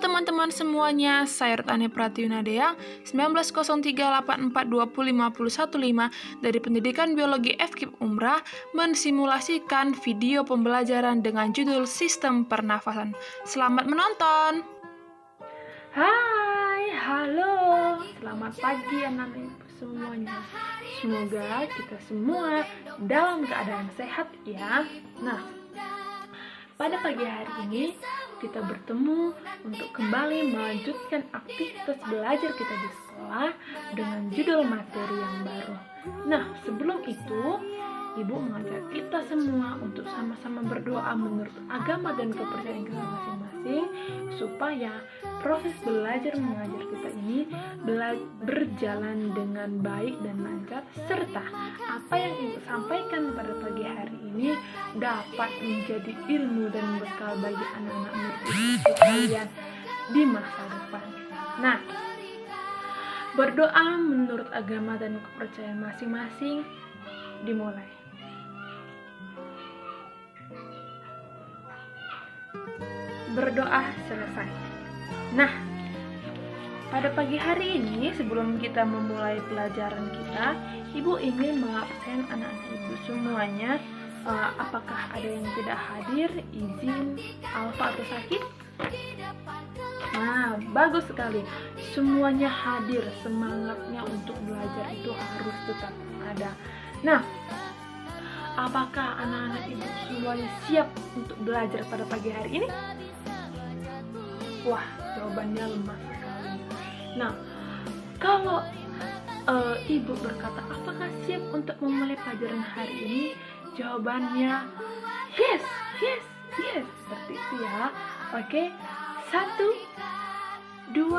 teman-teman semuanya, saya Rutani Pratiunadea 190384205015 dari Pendidikan Biologi FKIP Umrah mensimulasikan video pembelajaran dengan judul Sistem Pernafasan. Selamat menonton. Hai, halo, selamat pagi anak-anak semuanya. Semoga kita semua dalam keadaan sehat ya. Nah, pada pagi hari ini kita bertemu untuk kembali melanjutkan aktivitas belajar kita di sekolah dengan judul materi yang baru. Nah, sebelum itu, Ibu mengajak kita semua untuk sama-sama berdoa menurut agama dan kepercayaan kita masing-masing supaya proses belajar mengajar kita ini berjalan dengan baik dan lancar, serta apa yang Ibu sampaikan pada pagi hari ini dapat menjadi ilmu dan bekal bagi anak-anak murid kalian di masa depan. Nah, berdoa menurut agama dan kepercayaan masing-masing dimulai. Berdoa selesai. Nah, pada pagi hari ini sebelum kita memulai pelajaran kita, Ibu ingin mengabsen anak-anak Ibu semuanya. Apakah ada yang tidak hadir, izin, alfa atau sakit? Nah, bagus sekali. Semuanya hadir, semangatnya untuk belajar itu harus tetap ada. Nah, apakah anak-anak Ibu semuanya siap untuk belajar pada pagi hari ini? Wah, jawabannya lemah sekali. Nah, kalau Ibu berkata, apakah siap untuk memulai pelajaran hari ini? Jawabannya yes. Seperti itu ya. Oke, 1, 2,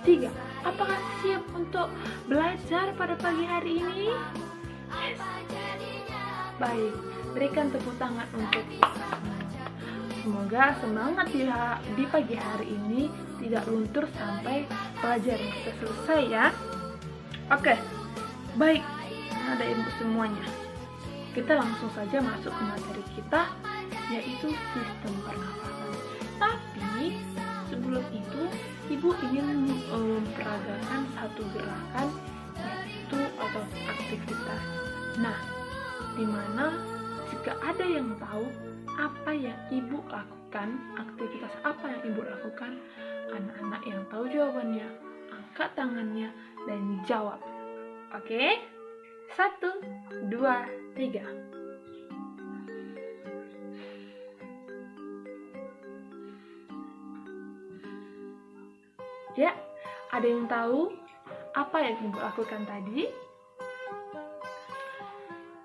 3. Apakah siap untuk belajar pada pagi hari ini? Yes. Baik, berikan tepuk tangan untuk kita semua. Semoga semangat di pagi hari ini tidak luntur sampai pelajaran kita selesai ya. Oke, baik, ada Ibu semuanya. Kita langsung saja masuk ke materi kita, yaitu sistem pernafasan. Tapi sebelum itu, Ibu ingin memperagakan satu gerakan, yaitu atau aktivitas. Nah, dimana jika ada yang tahu apa yang Ibu lakukan, aktivitas apa yang Ibu lakukan, anak-anak yang tahu jawabannya, angkat tangannya dan jawab. Oke? 1, 2, 3. Ya, ada yang tahu apa yang Ibu lakukan tadi?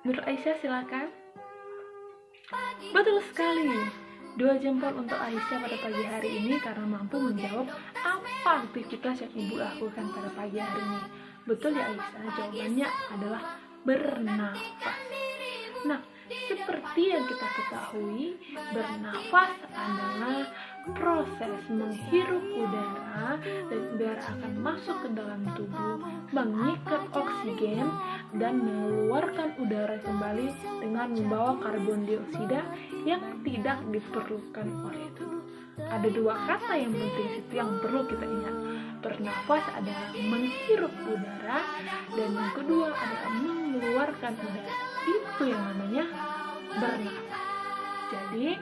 Nur Aisyah, silakan. Betul sekali. 2 jempol untuk Aisyah pada pagi hari ini karena mampu menjawab apa aktivitas yang Ibu lakukan pada pagi hari ini. Betul ya Aisyah, jawabannya adalah bernafas. Nah, seperti yang kita ketahui, bernafas adalah proses menghirup udara dan udara akan masuk ke dalam tubuh, mengikat oksigen dan mengeluarkan udara kembali dengan membawa karbon dioksida yang tidak diperlukan oleh tubuh. Ada 2 kata yang penting yang perlu kita ingat. Bernafas adalah menghirup udara dan yang kedua adalah mengeluarkan udara. Itu yang namanya bernafas. Jadi,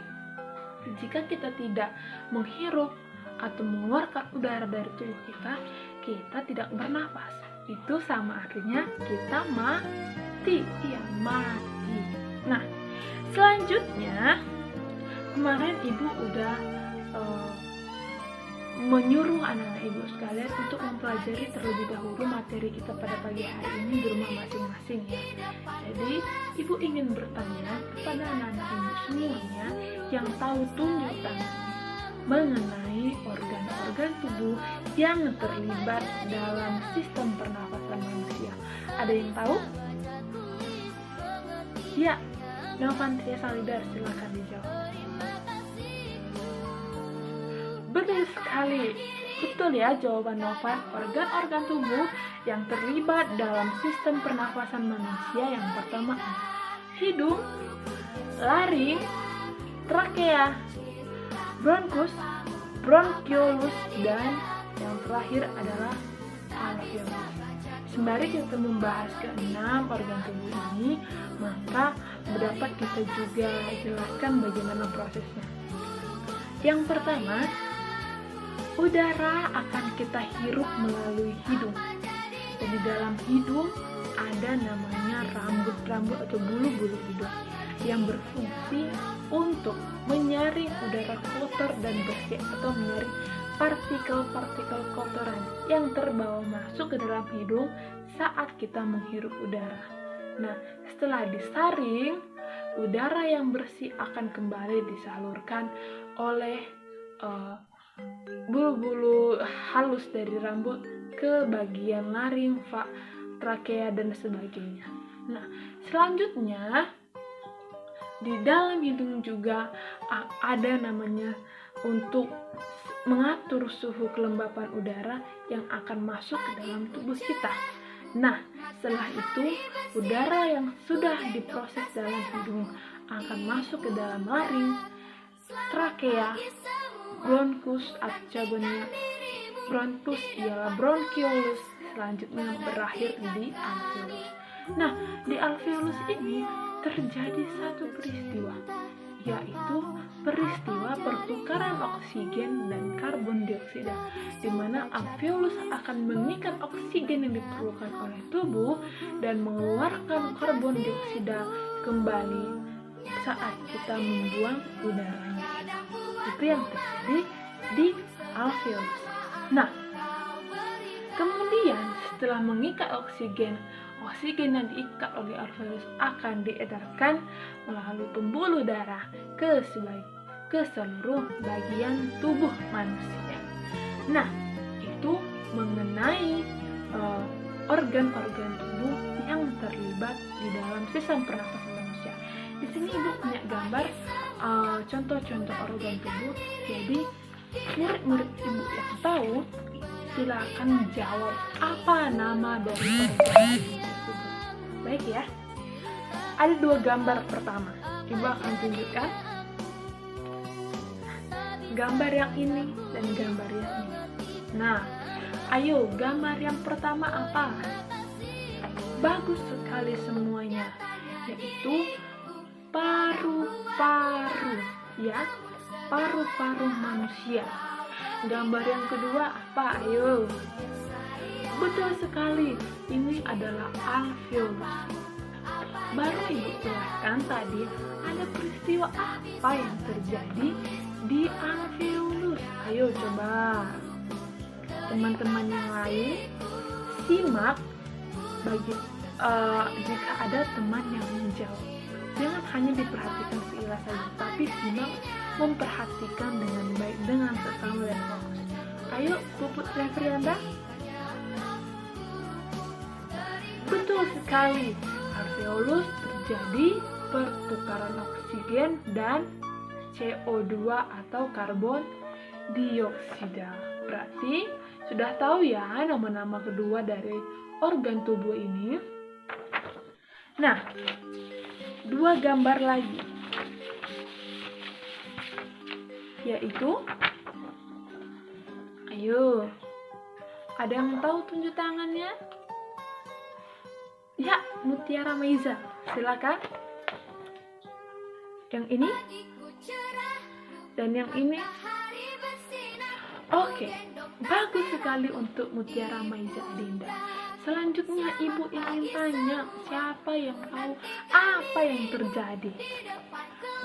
jika kita tidak menghirup atau mengeluarkan udara dari tubuh kita tidak bernafas. Itu sama artinya kita mati. Iya, mati. Nah, selanjutnya kemarin Ibu udah menyuruh anak-anak Ibu sekalian untuk mempelajari terlebih dahulu materi kita pada pagi hari ini di rumah masing-masing ya. Jadi, Ibu ingin bertanya kepada anak-anak Ibu semuanya yang tahu tunjuk tangan mengenai organ-organ tubuh yang terlibat dalam sistem pernafasan manusia. Ada yang tahu? Ya, Novantria Salidar, silakan dijawab. Betul sekali. Betul ya jawaban Nova. Organ-organ tubuh yang terlibat dalam sistem pernafasan manusia yang pertama hidung, laring, trakea, bronkus, bronchiolus, dan yang terakhir adalah alveolus. Sembari kita membahas keenam organ tubuh ini, maka dapat kita juga jelaskan bagaimana prosesnya. Yang pertama, udara akan kita hirup melalui hidung. Dan di dalam hidung ada namanya rambut-rambut atau bulu-bulu hidung yang berfungsi untuk menyaring udara kotor dan bersih atau menyaring partikel-partikel kotoran yang terbawa masuk ke dalam hidung saat kita menghirup udara. Nah, setelah disaring, udara yang bersih akan kembali disalurkan oleh bulu-bulu halus dari rambut ke bagian laring, trakea, dan sebagainya. Nah, selanjutnya di dalam hidung juga ada namanya untuk mengatur suhu kelembapan udara yang akan masuk ke dalam tubuh kita. Nah, setelah itu udara yang sudah diproses dalam hidung akan masuk ke dalam laring, trakea, bronkus atau cabangnya bronkus ialah bronchiolus, selanjutnya berakhir di alveolus. Nah, di alveolus ini terjadi satu peristiwa, yaitu peristiwa pertukaran oksigen dan karbon dioksida, di mana alveolus akan mengikat oksigen yang diperlukan oleh tubuh dan mengeluarkan karbon dioksida kembali saat kita membuang udaranya. Itu yang terjadi di alveolus. Nah, kemudian setelah mengikat oksigen yang diikat oleh alveolus akan diedarkan melalui pembuluh darah ke seluruh bagian tubuh manusia. Nah, itu mengenai organ-organ tubuh yang terlibat di dalam sistem pernafasan manusia. Di sini Ibu punya gambar contoh-contoh organ tubuh. Jadi murid-murid Ibu yang tahu, silakan jawab apa nama dari organ tubuh. Baik ya. Ada dua gambar pertama. Ibu akan tunjukkan gambar yang ini dan gambar yang ini. Nah, ayo gambar yang pertama apa? Bagus sekali semuanya, yaitu paru-paru, ya, paru-paru manusia. Gambar yang kedua apa? Ayo. Betul sekali, ini adalah alveolus. Baru Ibu jelaskan tadi ada peristiwa apa yang terjadi di alveolus. Ayo coba teman-teman yang lain simak jika ada teman yang menjawab. Jangan hanya diperhatikan seilah saja, tapi simak, memperhatikan dengan baik, dengan seksama dan fokus. Ayo, Puput Levrianda. Betul sekali, alveolus terjadi pertukaran oksigen dan CO2 atau karbon dioksida. Berarti sudah tahu ya nama-nama kedua dari organ tubuh ini. Nah, dua gambar lagi, yaitu, ayo, ada yang tahu tunjuk tangannya? Ya, Mutiara Meiza, silakan. Yang ini dan yang ini. Oke, bagus sekali untuk Mutiara Meiza Adinda. Selanjutnya Ibu ingin tanya, siapa yang tahu apa yang terjadi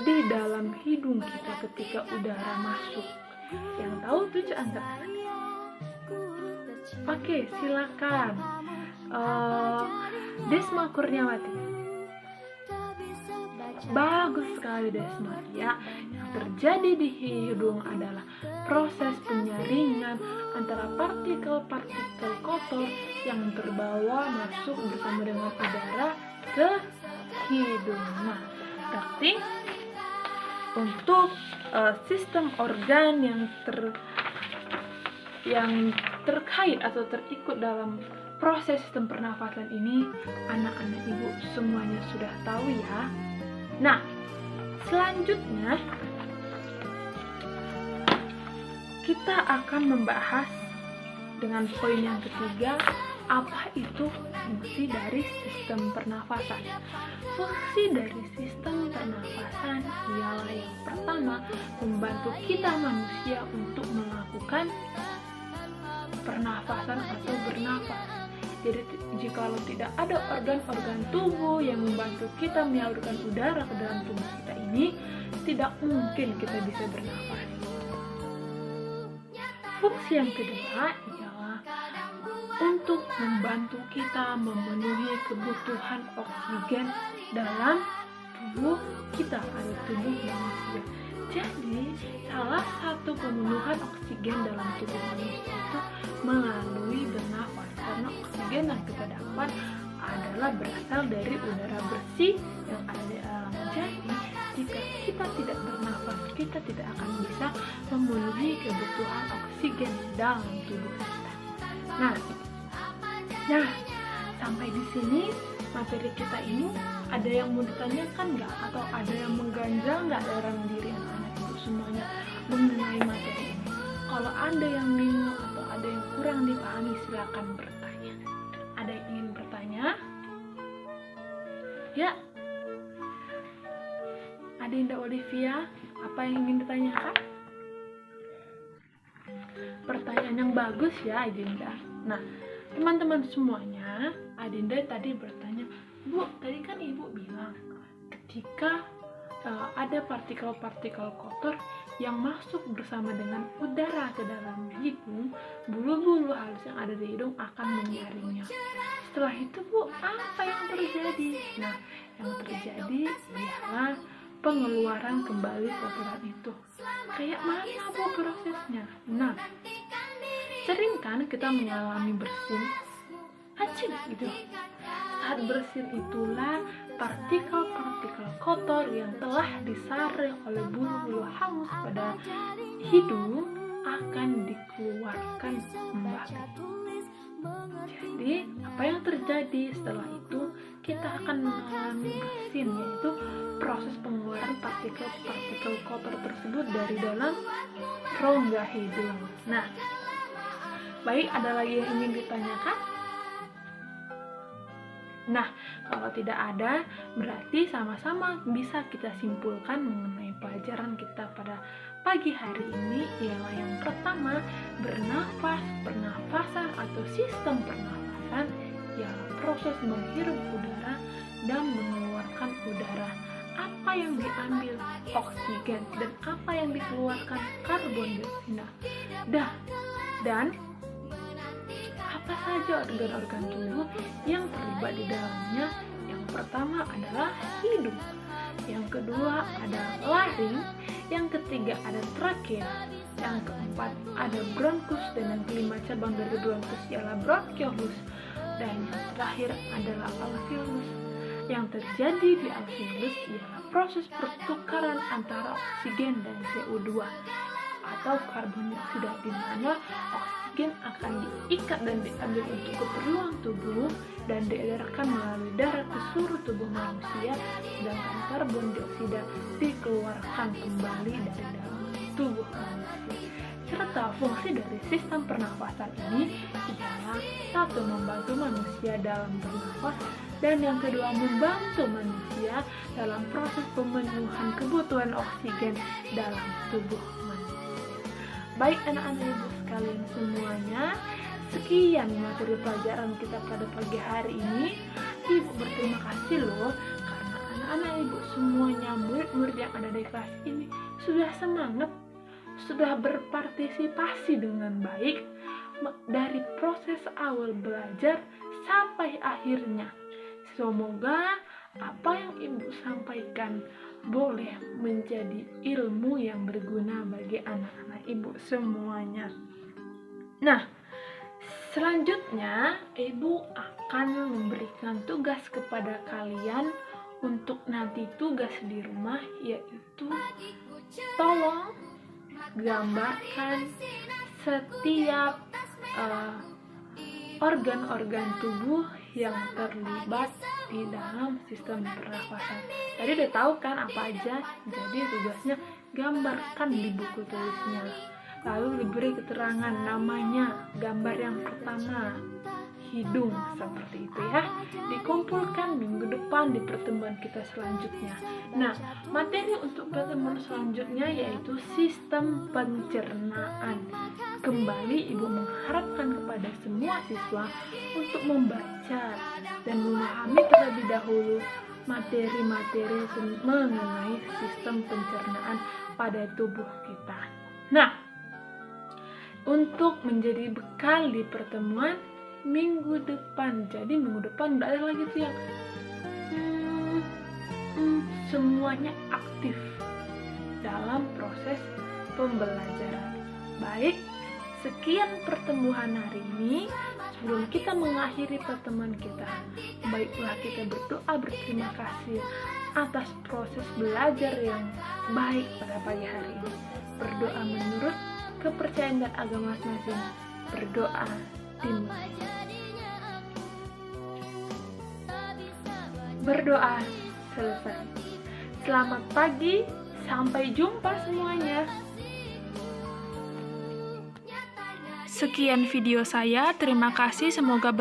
di dalam hidung kita ketika udara masuk? Yang tahu tunjuk angkat tangan. Oke, silakan. Desma Kurniawati. Bagus sekali Desma, ya. Yang terjadi di hidung adalah proses penyaringan antara partikel-partikel kotor yang terbawa masuk bersama dengan udara ke hidung. Nah, berarti untuk sistem organ yang terkait atau terikut dalam proses sistem pernafasan ini, anak-anak Ibu semuanya sudah tahu ya. Nah, selanjutnya kita akan membahas dengan poin yang ketiga, apa itu fungsi dari sistem pernafasan. Fungsi dari sistem pernafasan ialah yang pertama, membantu kita manusia untuk melakukan pernafasan atau bernafas. Jadi jikalau tidak ada organ-organ tubuh yang membantu kita menyalurkan udara ke dalam tubuh kita ini, tidak mungkin kita bisa bernafas. Fungsi yang kedua ialah untuk membantu kita memenuhi kebutuhan oksigen dalam tubuh kita atau tubuh manusia. Jadi, salah satu pemenuhan oksigen dalam tubuh manusia itu melalui bernafas, karena oksigen yang kita dapat adalah berasal dari udara bersih yang ada di alam. Jadi, jika kita tidak bernafas, kita tidak akan bisa memenuhi kebutuhan oksigen dalam tubuh kita. Nah, sampai di sini materi kita ini ada yang mau ditanyakan nggak? Atau ada yang mengganjal nggak dalam diri anak-anak ibu semuanya mengenai materi ini? Kalau ada yang bingung atau ada yang kurang dipahami, silakan bertanya. Ada yang ingin bertanya? Ya, Adinda Olivia, apa yang ingin ditanyakan? Pertanyaan yang bagus ya, Adinda. Nah, teman-teman semuanya, Adinda tadi bertanya, Bu, tadi kan Ibu bilang ketika ada partikel-partikel kotor yang masuk bersama dengan udara ke dalam hidung, bulu-bulu halus yang ada di hidung akan menyaringnya. Setelah itu, Bu, apa yang terjadi? Nah, yang terjadi ialah pengeluaran kembali kotoran itu. Kayak mana, Bu, prosesnya? Nah, sering kan kita mengalami bersin, acing gitu. Saat bersin itulah partikel-partikel kotor yang telah disaring oleh bulu-bulu halus pada hidung akan dikeluarkan kembali. Jadi, apa yang terjadi setelah itu? Kita akan mengalami bersin, yaitu proses pengeluaran partikel-partikel kotor tersebut dari dalam rongga hidung. Nah, baik, ada lagi yang ingin ditanyakan? Nah, kalau tidak ada, berarti sama-sama bisa kita simpulkan mengenai pelajaran kita pada pagi hari ini, ialah yang pertama, bernafas, pernafasan atau sistem pernafasan, ialah proses menghirup udara dan mengeluarkan udara. Apa yang diambil? Oksigen. Dan apa yang dikeluarkan? Karbon dioksida. Dan apa saja organ-organ tubuh yang terlibat di dalamnya? Yang pertama adalah hidung, yang kedua ada laring, yang ketiga ada trakea, yang keempat ada bronkus, dan yang kelima cabang dari bronkus ialah bronkiolus, dan yang terakhir adalah alveolus. Yang terjadi di alveolus ialah proses pertukaran antara oksigen dan CO2 atau karbon dioksida, di mana oksigen akan diikat dan diambil untuk keperluan tubuh dan diedarkan melalui darah ke seluruh tubuh manusia, sedangkan karbon dioksida dikeluarkan kembali dari dalam tubuh manusia. Serta fungsi dari sistem pernafasan ini ialah satu, membantu manusia dalam bernafas, dan yang kedua membantu manusia dalam proses pemenuhan kebutuhan oksigen dalam tubuh manusia. Baik anak-anak ibu sekalian semuanya, sekian materi pelajaran kita pada pagi hari ini. Ibu berterima kasih loh, karena anak-anak ibu semuanya, murid-murid yang ada di kelas ini sudah semangat, sudah berpartisipasi dengan baik dari proses awal belajar sampai akhirnya. Semoga apa yang ibu sampaikan boleh menjadi ilmu yang berguna bagi anak-anak ibu semuanya. Nah, selanjutnya ibu akan memberikan tugas kepada kalian untuk nanti tugas di rumah, yaitu tolong gambarkan setiap organ-organ tubuh yang terlibat di dalam sistem pernafasan. Tadi udah tahu kan apa aja, jadi tugasnya gambarkan di buku tulisnya. lalu diberi keterangan namanya, gambar yang pertama, hidung, seperti itu ya. Dikumpulkan minggu depan di pertemuan kita selanjutnya. Nah, materi untuk pertemuan selanjutnya yaitu sistem pencernaan. Kembali Ibu mengharapkan kepada semua siswa untuk membaca dan memahami terlebih dahulu materi-materi mengenai sistem pencernaan pada tubuh kita. Nah, untuk menjadi bekal di pertemuan minggu depan. Jadi minggu depan udah ada lagi tuh yang semuanya aktif dalam proses pembelajaran. Baik, sekian pertemuan hari ini. Sebelum kita mengakhiri pertemuan kita, baiklah kita berdoa berterima kasih atas proses belajar yang baik pada pagi hari ini. Berdoa menurut kepercayaan dan agama masing-masing. Berdoa dimulai. Berdoa selesai. Selamat pagi, sampai jumpa semuanya. Sekian video saya, terima kasih, semoga